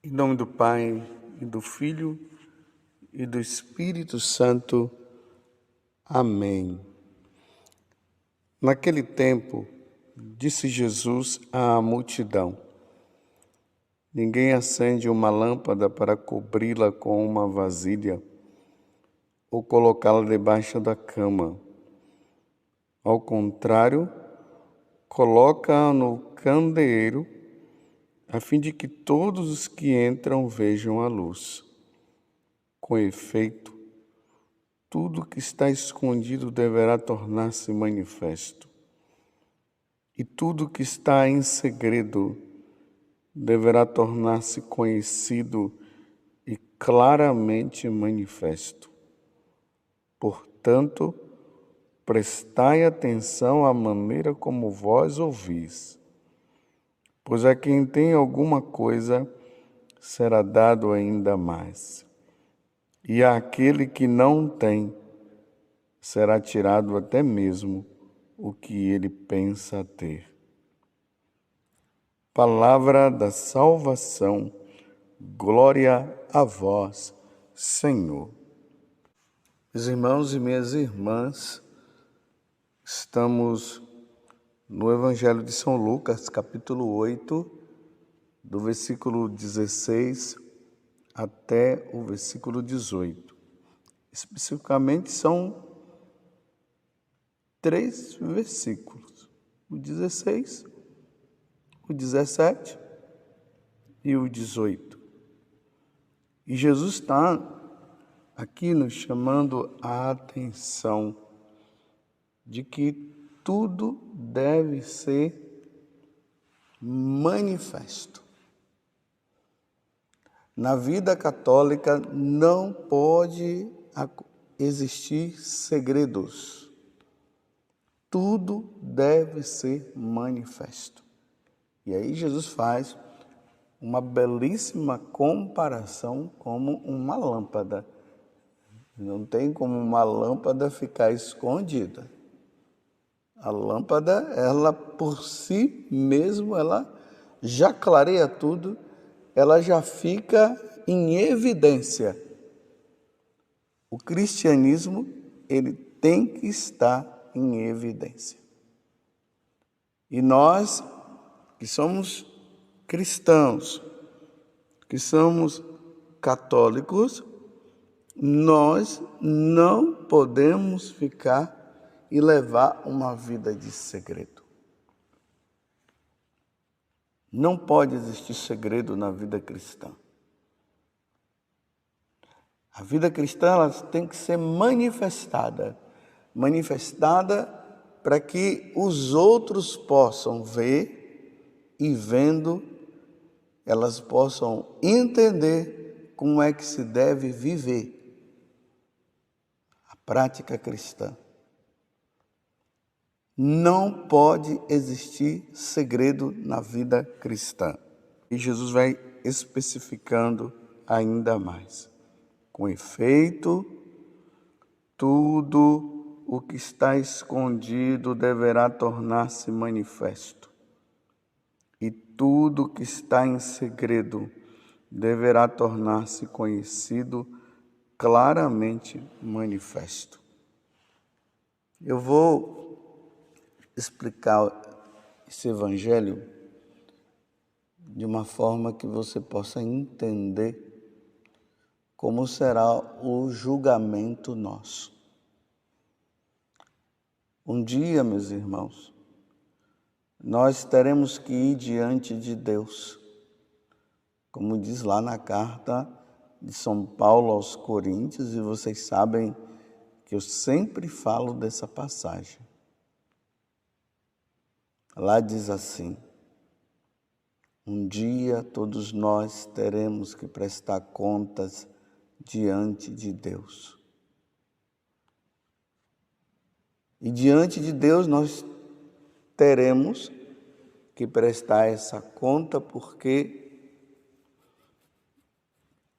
Em nome do Pai, e do Filho, e do Espírito Santo. Amém. Naquele tempo, disse Jesus à multidão: ninguém acende uma lâmpada para cobri-la com uma vasilha ou colocá-la debaixo da cama. Ao contrário, coloca-a no candeeiro, a fim de que todos os que entram vejam a luz. Com efeito, tudo que está escondido deverá tornar-se manifesto, e tudo que está em segredo deverá tornar-se conhecido e claramente manifesto. Portanto, prestai atenção à maneira como vós ouvis, pois a quem tem alguma coisa será dado ainda mais, e àquele que não tem será tirado até mesmo o que ele pensa ter. Palavra da salvação, glória a vós, Senhor. Meus irmãos e minhas irmãs, estamos no Evangelho de São Lucas, capítulo 8, do versículo 16 até o versículo 18. Especificamente são 3 versículos, o 16, o 17 e o 18. E Jesus está aqui nos chamando a atenção de que tudo deve ser manifesto. Na vida católica não pode existir segredos. Tudo deve ser manifesto. E aí Jesus faz uma belíssima comparação como uma lâmpada. Não tem como uma lâmpada ficar escondida. A lâmpada, ela por si mesma, ela já clareia tudo, ela já fica em evidência. O cristianismo, ele tem que estar em evidência. E nós, que somos cristãos, que somos católicos, nós não podemos ficar e levar uma vida de segredo. Não pode existir segredo na vida cristã. A vida cristã ela tem que ser manifestada para que os outros possam ver e vendo, elas possam entender como é que se deve viver a prática cristã. Não pode existir segredo na vida cristã. E Jesus vai especificando ainda mais. Com efeito, tudo o que está escondido deverá tornar-se manifesto, e tudo que está em segredo deverá tornar-se conhecido, claramente manifesto. Eu vou explicar esse evangelho de uma forma que você possa entender como será o julgamento nosso. Um dia, meus irmãos, nós teremos que ir diante de Deus, como diz lá na carta de São Paulo aos Coríntios, e vocês sabem que eu sempre falo dessa passagem. Lá diz assim: um dia todos nós teremos que prestar contas diante de Deus. E diante de Deus nós teremos que prestar essa conta, porque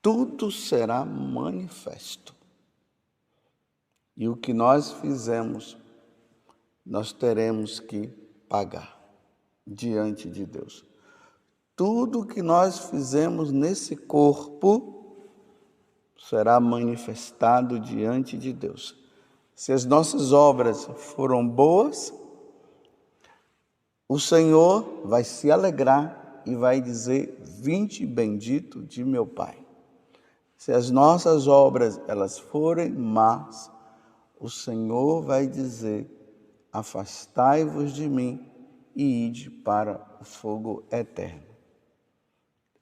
tudo será manifesto. E o que nós fizemos, nós teremos que pagar diante de Deus. tudo que nós fizemos nesse corpo será manifestado diante de Deus. Se as nossas obras foram boas, o Senhor vai se alegrar e vai dizer: vinde bendito de meu Pai. Se as nossas obras elas forem más, o Senhor vai dizer: afastai-vos de mim e ide para o fogo eterno.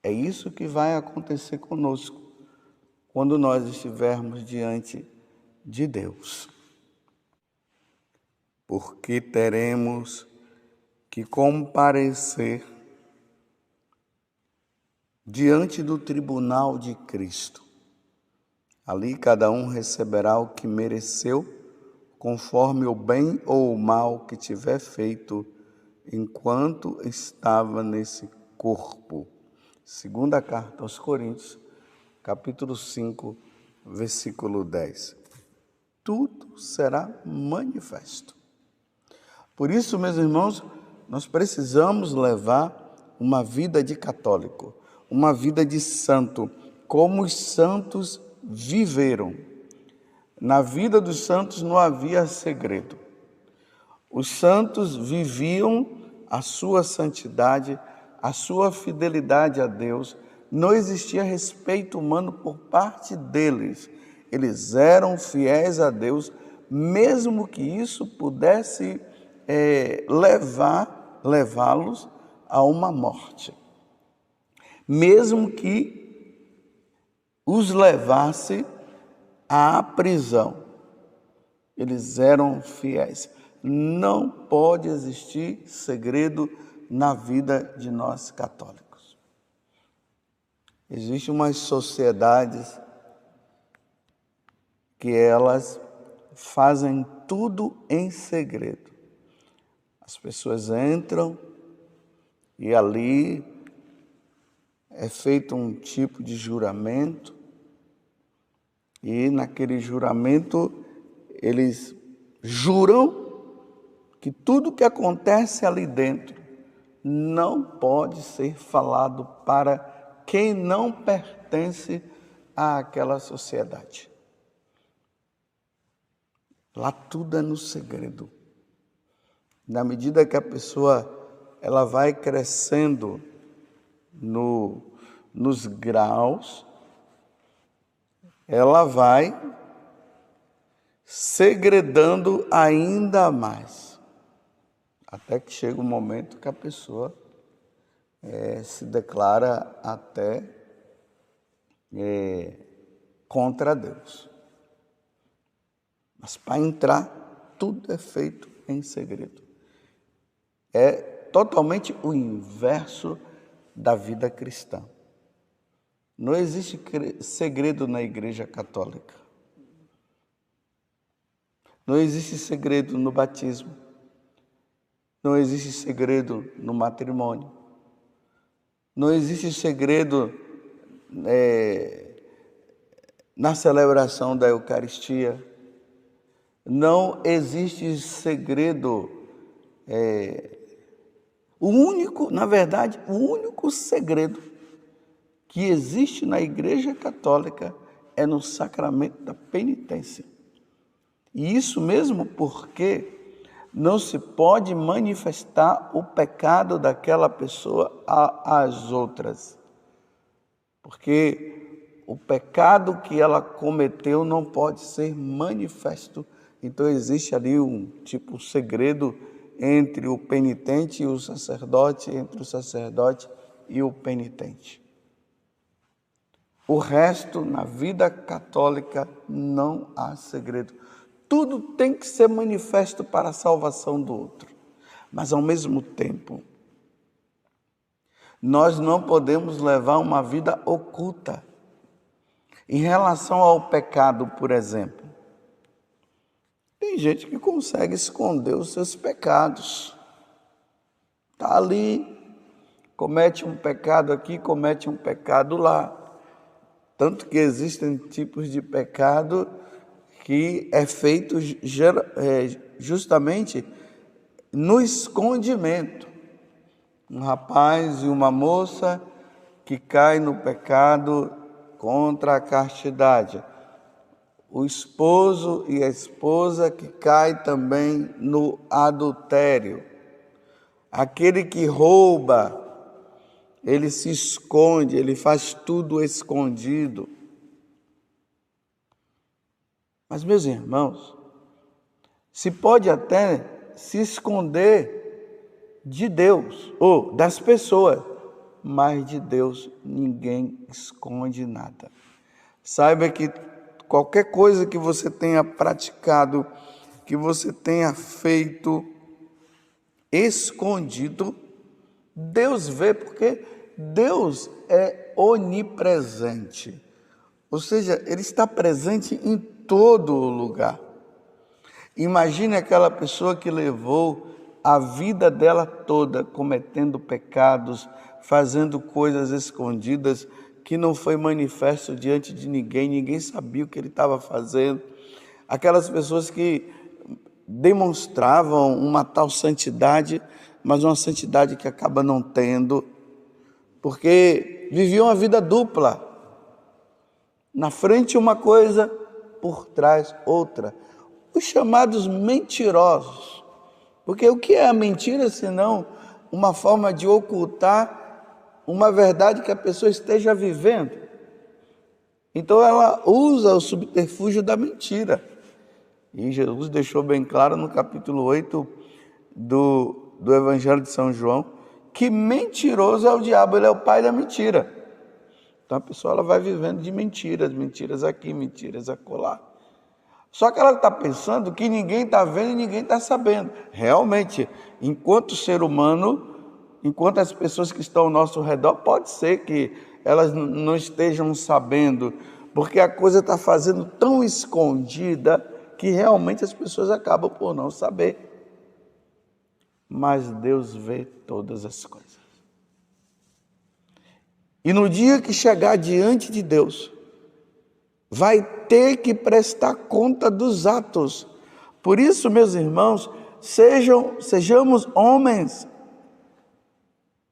É isso que vai acontecer conosco quando nós estivermos diante de Deus. Porque teremos que comparecer diante do tribunal de Cristo. Ali cada um receberá o que mereceu, conforme o bem ou o mal que tiver feito enquanto estava nesse corpo. Segunda carta aos Coríntios, capítulo 5, versículo 10. Tudo será manifesto. Por isso, meus irmãos, nós precisamos levar uma vida de católico, uma vida de santo, como os santos viveram. Na vida dos santos não havia segredo. Os santos viviam a sua santidade, a sua fidelidade a Deus. Não existia respeito humano por parte deles. Eles eram fiéis a Deus, mesmo que isso pudesse levá-los a uma morte. Mesmo que os levasse à prisão, eles eram fiéis. Não pode existir segredo na vida de nós católicos. Existem umas sociedades que elas fazem tudo em segredo. As pessoas entram e ali é feito um tipo de juramento, e naquele juramento eles juram que tudo que acontece ali dentro não pode ser falado para quem não pertence àquela sociedade. Lá tudo é no segredo. Na medida que a pessoa ela vai crescendo nos graus, ela vai segredando ainda mais, até que chega um momento que a pessoa se declara até contra Deus. Mas para entrar, tudo é feito em segredo. É totalmente o inverso da vida cristã. Não existe segredo na Igreja Católica. Não existe segredo no batismo. Não existe segredo no matrimônio. Não existe segredo na celebração da Eucaristia. Não existe segredo. O único segredo que existe na Igreja Católica é no sacramento da penitência. E isso mesmo porque não se pode manifestar o pecado daquela pessoa às outras. Porque o pecado que ela cometeu não pode ser manifesto. Então existe ali um tipo de segredo entre o penitente e o sacerdote, entre o sacerdote e o penitente. O resto, na vida católica, não há segredo. Tudo tem que ser manifesto para a salvação do outro. Mas, ao mesmo tempo, nós não podemos levar uma vida oculta. Em relação ao pecado, por exemplo, tem gente que consegue esconder os seus pecados. Está ali, comete um pecado aqui, comete um pecado lá. Tanto que existem tipos de pecado que é feito justamente no escondimento. Um rapaz e uma moça que caem no pecado contra a castidade. O esposo e a esposa que caem também no adultério. Aquele que rouba, ele se esconde, ele faz tudo escondido. Mas, meus irmãos, se pode até se esconder de Deus ou das pessoas, mas de Deus ninguém esconde nada. Saiba que qualquer coisa que você tenha praticado, que você tenha feito escondido, Deus vê, porque Deus é onipresente. Ou seja, Ele está presente em todo lugar. Imagine aquela pessoa que levou a vida dela toda cometendo pecados, fazendo coisas escondidas, que não foi manifesto diante de ninguém, ninguém sabia o que ele estava fazendo. Aquelas pessoas que demonstravam uma tal santidade, mas uma santidade que acaba não tendo, porque viviam uma vida dupla. Na frente uma coisa, por trás outra. Os chamados mentirosos. Porque o que é a mentira senão uma forma de ocultar uma verdade que a pessoa esteja vivendo? Então ela usa o subterfúgio da mentira. E Jesus deixou bem claro no capítulo 8 do Evangelho de São João, que mentiroso é o diabo, ele é o pai da mentira. Então a pessoa ela vai vivendo de mentiras, mentiras aqui, mentiras acolá. Só que ela está pensando que ninguém está vendo e ninguém está sabendo. Realmente, enquanto ser humano, enquanto as pessoas que estão ao nosso redor, pode ser que elas não estejam sabendo, porque a coisa está fazendo tão escondida que realmente as pessoas acabam por não saber. Mas Deus vê todas as coisas. E no dia que chegar diante de Deus, vai ter que prestar conta dos atos. Por isso, meus irmãos, sejamos homens,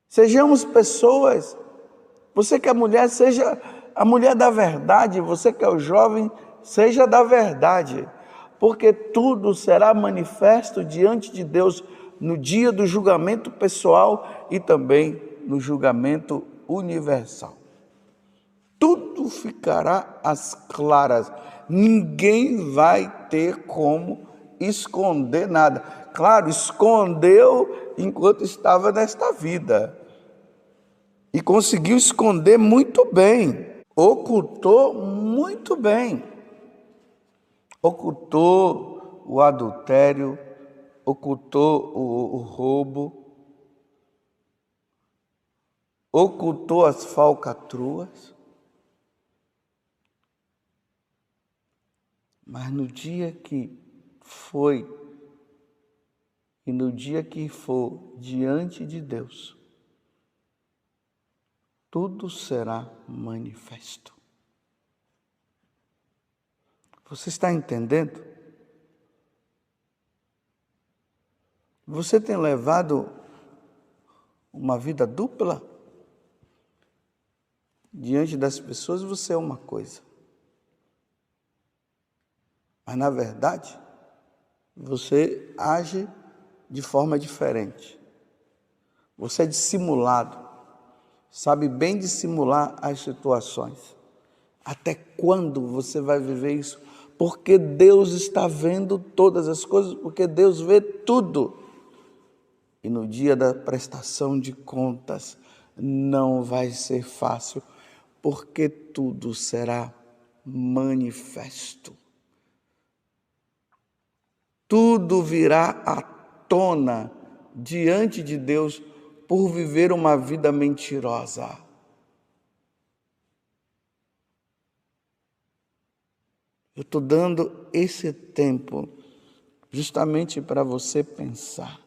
sejamos pessoas. Você que é mulher, seja a mulher da verdade. Você que é o jovem, seja da verdade. Porque tudo será manifesto diante de Deus no dia do julgamento pessoal e também no julgamento universal. Tudo ficará às claras. Ninguém vai ter como esconder nada. Claro, escondeu enquanto estava nesta vida. E conseguiu esconder muito bem. Ocultou muito bem. Ocultou o adultério, ocultou o roubo, ocultou as falcatruas. Mas no dia que foi e no dia que for diante de Deus, tudo será manifesto. Você está entendendo? Você tem levado uma vida dupla? Diante das pessoas você é uma coisa. Mas na verdade, você age de forma diferente. Você é dissimulado. Sabe bem dissimular as situações. Até quando você vai viver isso? Porque Deus está vendo todas as coisas, porque Deus vê tudo. E no dia da prestação de contas, não vai ser fácil, porque tudo será manifesto. Tudo virá à tona diante de Deus por viver uma vida mentirosa. Eu estou dando esse tempo justamente para você pensar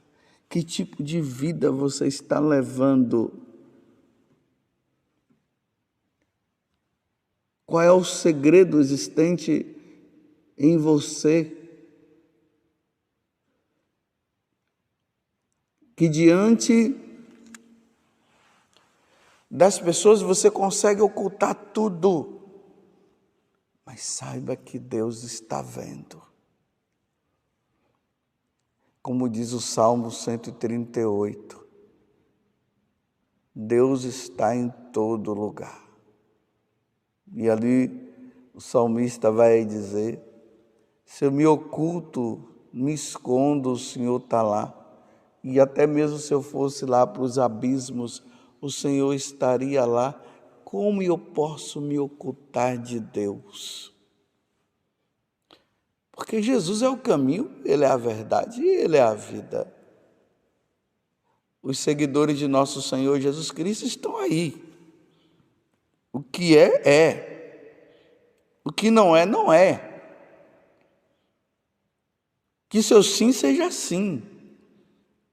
que tipo de vida você está levando. Qual é o segredo existente em você que diante Das pessoas você consegue ocultar tudo, mas saiba que Deus está vendo. Como diz o Salmo 138, Deus está em todo lugar. E ali o salmista vai dizer: se eu me oculto, me escondo, o Senhor está lá. E até mesmo se eu fosse lá para os abismos, o Senhor estaria lá. Como eu posso me ocultar de Deus? Porque Jesus é o caminho, Ele é a verdade e Ele é a vida. Os seguidores de nosso Senhor Jesus Cristo estão aí. O que é, é. O que não é, não é. Que seu sim seja sim.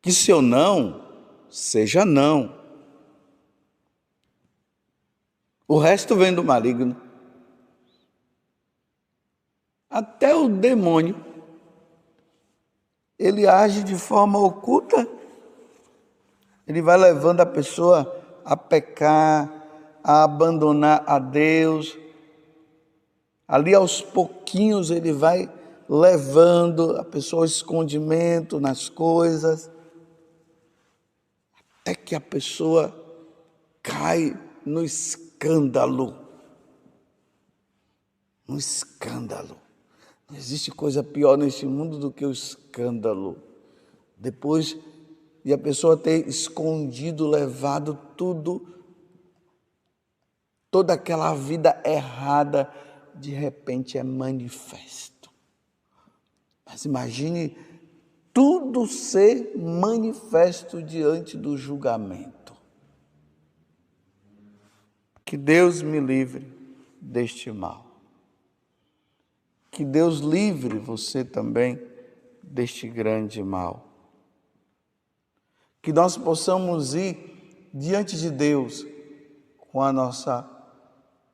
Que seu não seja não. O resto vem do maligno. Até o demônio, ele age de forma oculta. Ele vai levando a pessoa a pecar, a abandonar a Deus. Ali aos pouquinhos ele vai levando a pessoa ao escondimento nas coisas, até que a pessoa cai no escândalo. No escândalo. Não existe coisa pior neste mundo do que o escândalo. Depois de a pessoa ter escondido, levado tudo, toda aquela vida errada, de repente é manifesto. Mas imagine tudo ser manifesto diante do julgamento. Que Deus me livre deste mal. Que Deus livre você também deste grande mal. Que nós possamos ir diante de Deus com a nossa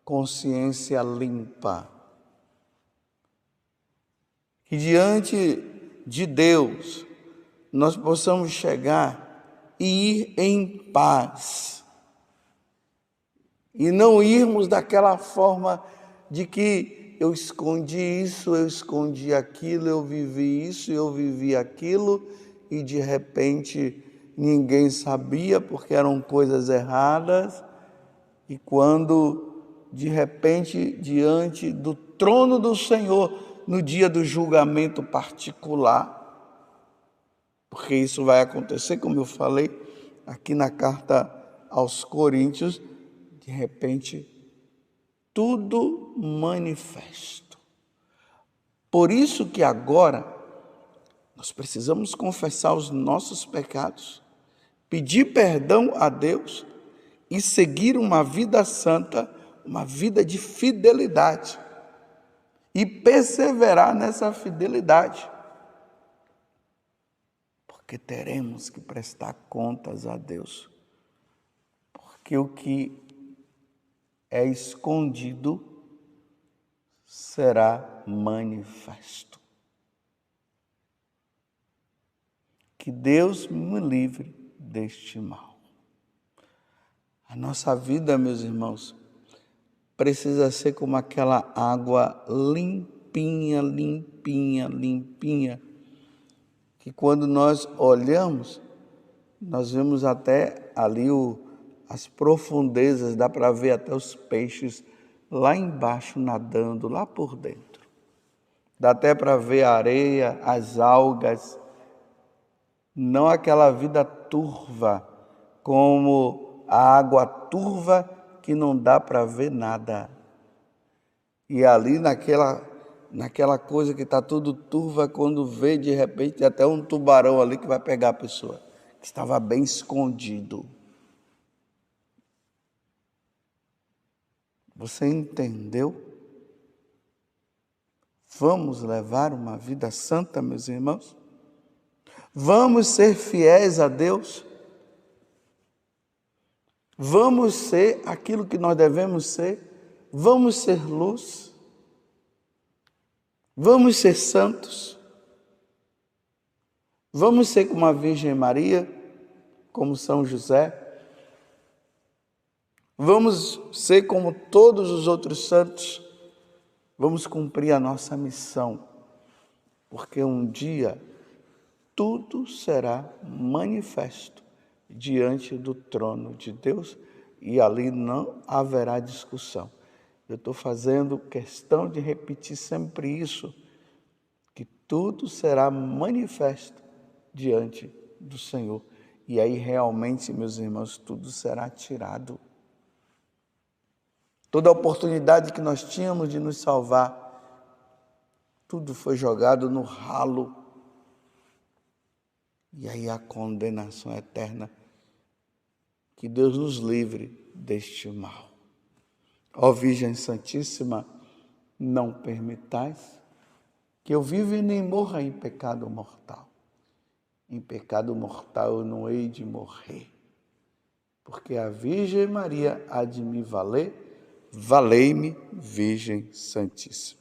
consciência limpa. Que diante de Deus nós possamos chegar e ir em paz. E não irmos daquela forma de que eu escondi isso, eu escondi aquilo, eu vivi isso, eu vivi aquilo, e de repente ninguém sabia porque eram coisas erradas. E quando de repente diante do trono do Senhor, no dia do julgamento particular, porque isso vai acontecer, como eu falei aqui na carta aos Coríntios, de repente tudo manifesto. Por isso que agora nós precisamos confessar os nossos pecados, pedir perdão a Deus e seguir uma vida santa, uma vida de fidelidade e perseverar nessa fidelidade, porque teremos que prestar contas a Deus, porque o que é escondido será manifesto. Que Deus me livre deste mal. A nossa vida, meus irmãos, precisa ser como aquela água limpinha, limpinha, limpinha, que quando nós olhamos, nós vemos até ali as profundezas, dá para ver até os peixes lá embaixo nadando, lá por dentro. Dá até para ver a areia, as algas, não aquela vida turva, como a água turva que não dá para ver nada. E ali naquela coisa que está tudo turva, quando vê de repente tem até um tubarão ali que vai pegar a pessoa, que estava bem escondido. Você entendeu? Vamos levar uma vida santa, meus irmãos? Vamos ser fiéis a Deus? Vamos ser aquilo que nós devemos ser? Vamos ser luz? Vamos ser santos? Vamos ser como a Virgem Maria, como São José? Vamos ser como todos os outros santos. Vamos cumprir a nossa missão. Porque um dia tudo será manifesto diante do trono de Deus e ali não haverá discussão. Eu estou fazendo questão de repetir sempre isso, que tudo será manifesto diante do Senhor. E aí realmente, meus irmãos, tudo será tirado. Toda a oportunidade que nós tínhamos de nos salvar, tudo foi jogado no ralo. E aí a condenação eterna. Que Deus nos livre deste mal. Ó Virgem Santíssima, não permitais que eu viva e nem morra em pecado mortal. Em pecado mortal eu não hei de morrer, porque a Virgem Maria há de me valer. Valei-me, Virgem Santíssima.